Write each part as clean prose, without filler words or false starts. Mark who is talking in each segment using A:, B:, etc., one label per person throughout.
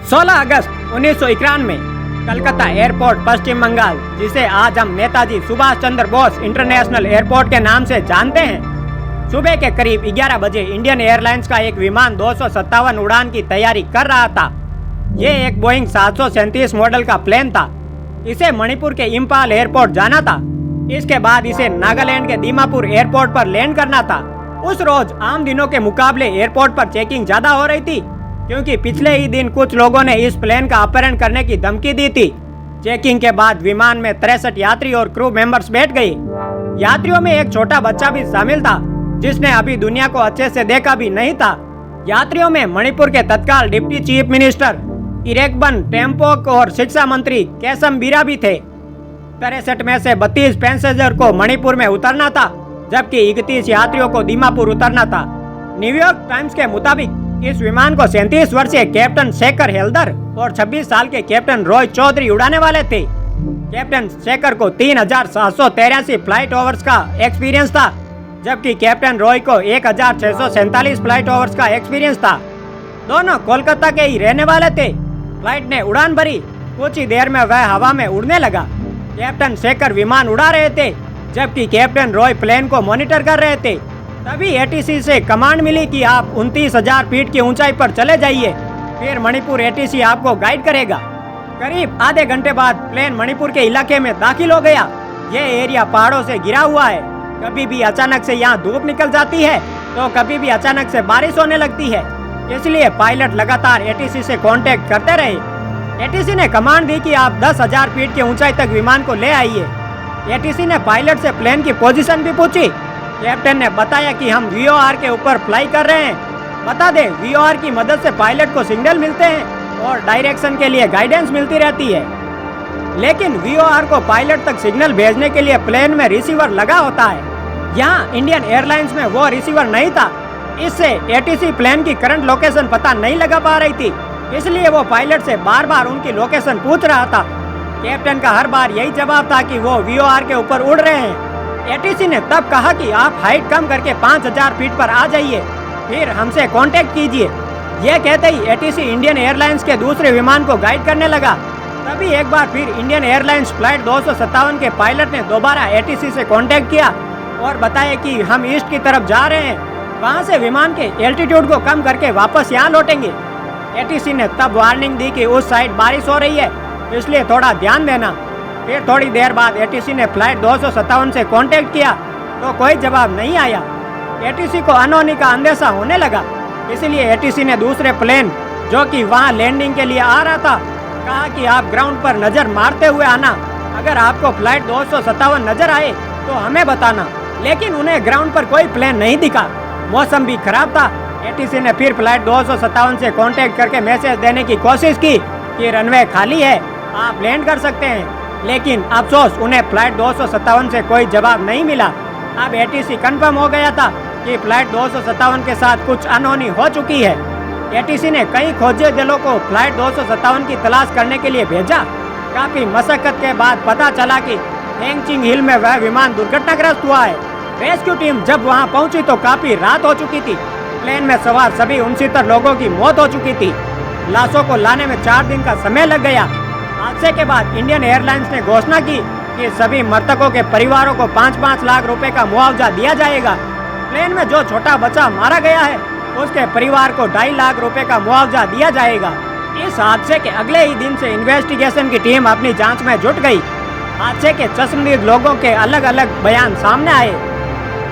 A: 16 अगस्त 1991 Calcutta airport पश्चिम बंगाल, जिसे आज हम नेताजी सुभाष चंद्र बोस इंटरनेशनल एयरपोर्ट के नाम से जानते हैं। सुबह के करीब 11 बजे इंडियन एयरलाइंस का एक विमान 257 उड़ान की तैयारी कर रहा था। ये एक बोइंग 737 मॉडल का प्लेन था। इसे मणिपुर के इम्फाल एयरपोर्ट जाना था। इसके बाद इसे नागालैंड के दीमापुर एयरपोर्ट पर लैंड करना था। उस रोज आम दिनों के मुकाबले एयरपोर्ट पर चेकिंग ज्यादा हो रही थी, क्योंकि पिछले ही दिन कुछ लोगों ने इस प्लेन का अपहरण करने की धमकी दी थी। चेकिंग के बाद विमान में 63 यात्री और क्रू मेंबर्स बैठ गए। यात्रियों में एक छोटा बच्चा भी शामिल था, जिसने अभी दुनिया को अच्छे से देखा भी नहीं था। यात्रियों में मणिपुर के तत्काल डिप्टी चीफ मिनिस्टर इरेकबन टेम्पोक और शिक्षा मंत्री केसम बीरा भी थे। 63 में से 32 पैसेंजर को मणिपुर में उतरना था, जबकि 31 यात्रियों को दीमापुर उतरना था। न्यूयॉर्क टाइम्स के मुताबिक इस विमान को 37 वर्षीय कैप्टन शेखर हेल्दर और 26 साल के कैप्टन रॉय चौधरी उड़ाने वाले थे। कैप्टन शेखर को 3783 फ्लाइट ओवर्स का एक्सपीरियंस था, जबकि कैप्टन रॉय को 1647 फ्लाइट ओवर्स का एक्सपीरियंस था। दोनों कोलकाता के ही रहने वाले थे। फ्लाइट ने उड़ान भरी। कुछ ही देर में वह हवा में उड़ने लगा। कैप्टन शेखर विमान उड़ा रहे थे, जबकि कैप्टन रॉय प्लेन को मॉनिटर कर रहे थे। तभी एटीसी से कमांड मिली कि आप 29,000 फीट की ऊंचाई पर चले जाइए, फिर मणिपुर एटीसी आपको गाइड करेगा। करीब आधे घंटे बाद प्लेन मणिपुर के इलाके में दाखिल हो गया। यह एरिया पहाड़ों से घिरा हुआ है। कभी भी अचानक से यहाँ धूप निकल जाती है, तो कभी भी अचानक से बारिश होने लगती है। इसलिए पायलट लगातार एटीसी से कांटेक्ट करते रहे। एटीसी ने कमांड दी कि आप 10,000 फीट की ऊंचाई तक विमान को ले आइए। एटीसी ने पायलट से प्लेन की पोजीशन भी पूछी। कैप्टन ने बताया कि हम वीओआर के ऊपर फ्लाई कर रहे हैं। बता दें, वीओआर की मदद से पायलट को सिग्नल मिलते हैं और डायरेक्शन के लिए गाइडेंस मिलती रहती है। लेकिन वीओआर को पायलट तक सिग्नल भेजने के लिए प्लेन में रिसीवर लगा होता है। यहाँ इंडियन एयरलाइंस में वो रिसीवर नहीं था। इससे एटीसी प्लेन की करंट लोकेशन पता नहीं लगा पा रही थी। इसलिए वो पायलट से बार बार उनकी लोकेशन पूछ रहा था। कैप्टन का हर बार यही जवाब था कि वो वीओआर के ऊपर उड़ रहे हैं। एटीसी ने तब कहा कि आप हाइट कम करके 5,000 फीट पर आ जाइए, फिर हमसे कांटेक्ट कीजिए। यह कहते ही एटीसी इंडियन एयरलाइंस के दूसरे विमान को गाइड करने लगा। तभी एक बार फिर इंडियन एयरलाइंस फ्लाइट 257 के पायलट ने दोबारा एटीसी से कांटेक्ट किया और बताया कि हम ईस्ट की तरफ जा रहे हैं। वहां से विमान के एल्टीट्यूड को कम करके वापस यहाँ लौटेंगे। एटीसी ने तब वार्निंग दी कि उस साइड बारिश हो रही है, इसलिए थोड़ा ध्यान देना। फिर थोड़ी देर बाद एटीसी ने फ्लाइट 257 से कांटेक्ट किया, तो कोई जवाब नहीं आया। एटीसी को अनहोनी का अंदेशा होने लगा। इसलिए एटीसी ने दूसरे प्लेन, जो कि वहां लैंडिंग के लिए आ रहा था, कहा कि आप ग्राउंड पर नजर मारते हुए आना। अगर आपको फ्लाइट 257 नजर आए तो हमें बताना। लेकिन उन्हें ग्राउंड पर कोई प्लेन नहीं दिखा। मौसम भी खराब था। एटीसी ने फिर फ्लाइट 257 से कांटेक्ट करके मैसेज देने की कोशिश की कि रनवे खाली है, आप लैंड कर सकते हैं। लेकिन अफसोस, उन्हें फ्लाइट 257 से कोई जवाब नहीं मिला। अब एटीसी कंफर्म हो गया था कि फ्लाइट 257 के साथ कुछ अनहोनी हो चुकी है। एटीसी ने कई खोजी दलों को फ्लाइट 257 की तलाश करने के लिए भेजा। काफी मशक्कत के बाद पता चला कि हेंगचिंग हिल में वह विमान दुर्घटनाग्रस्त हुआ है। रेस्क्यू टीम जब वहां पहुंची तो काफी रात हो चुकी थी। प्लेन में सवार सभी 69 लोगों की मौत हो चुकी थी। लाशों को लाने में 4 दिन का समय लग गया। हादसे के बाद इंडियन एयरलाइंस ने घोषणा की कि सभी मृतकों के परिवारों को 5-5 लाख रुपए का मुआवजा दिया जाएगा। प्लेन में जो छोटा बच्चा मारा गया है, उसके परिवार को 2.5 लाख रुपए का मुआवजा दिया जाएगा। इस हादसे के अगले ही दिन से इन्वेस्टिगेशन की टीम अपनी जांच में जुट गई। हादसे के चश्मदीद लोगों के अलग अलग बयान सामने आए।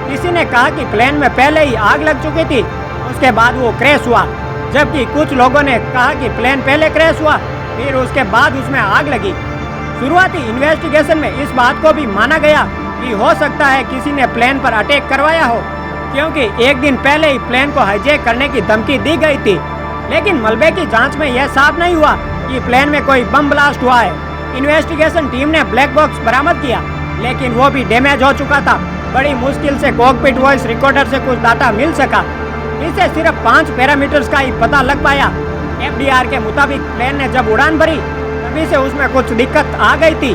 A: किसी ने कहा कि प्लेन में पहले ही आग लग चुकी थी, उसके बाद वो क्रैश हुआ, जबकि कुछ लोगों ने कहा कि प्लेन पहले क्रैश हुआ, फिर उसके बाद उसमें आग लगी। शुरुआती इन्वेस्टिगेशन में इस बात को भी माना गया कि हो सकता है किसी ने प्लेन पर अटैक करवाया हो, क्योंकि एक दिन पहले ही प्लेन को हाईजैक करने की धमकी दी गई थी। लेकिन मलबे की जांच में यह साफ नहीं हुआ कि प्लेन में कोई बम ब्लास्ट हुआ है। इन्वेस्टिगेशन टीम ने ब्लैक बॉक्स बरामद किया, लेकिन वो भी डैमेज हो चुका था। बड़ी मुश्किल से कॉकपिट वॉइस रिकॉर्डर से कुछ डाटा मिल सका। इससे सिर्फ 5 पैरामीटर्स का ही पता लग पाया। एफडीआर के मुताबिक प्लेन ने जब उड़ान भरी, तभी से उसमें कुछ दिक्कत आ गई थी।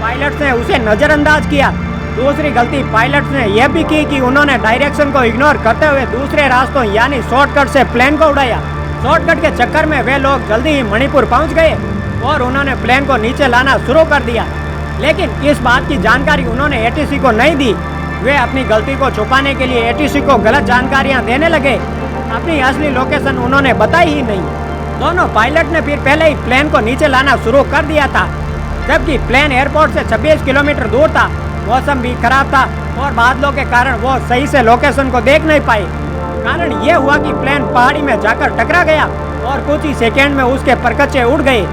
A: पायलट ने उसे नजरअंदाज किया। दूसरी गलती पायलट ने यह भी की कि उन्होंने डायरेक्शन को इग्नोर करते हुए दूसरे रास्तों यानी शॉर्टकट से प्लेन को उड़ाया। शॉर्टकट के चक्कर में वे लोग जल्दी ही मणिपुर पहुंच गए और उन्होंने प्लेन को नीचे लाना शुरू कर दिया। लेकिन इस बात की जानकारी उन्होंने एटीसी को नहीं दी। वे अपनी गलती को छुपाने के लिए एटीसी को गलत जानकारियां देने लगे। अपनी असली लोकेशन उन्होंने बताई ही नहीं। दोनों पायलट ने फिर पहले ही प्लेन को नीचे लाना शुरू कर दिया था, जबकि प्लेन एयरपोर्ट से 26 किलोमीटर दूर था। मौसम भी खराब था और बादलों के कारण वो सही से लोकेशन को देख नहीं पाए। कारण ये हुआ कि प्लेन पहाड़ी में जाकर टकरा गया और कुछ ही सेकेंड में उसके परखच्चे उड़ गए।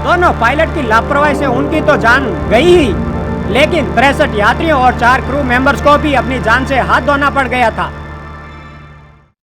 A: दोनों पायलट की लापरवाही से उनकी तो जान गई ही, लेकिन 63 यात्रियों और 4 क्रू मेंबर्स को भी अपनी जान से हाथ धोना पड़ गया था।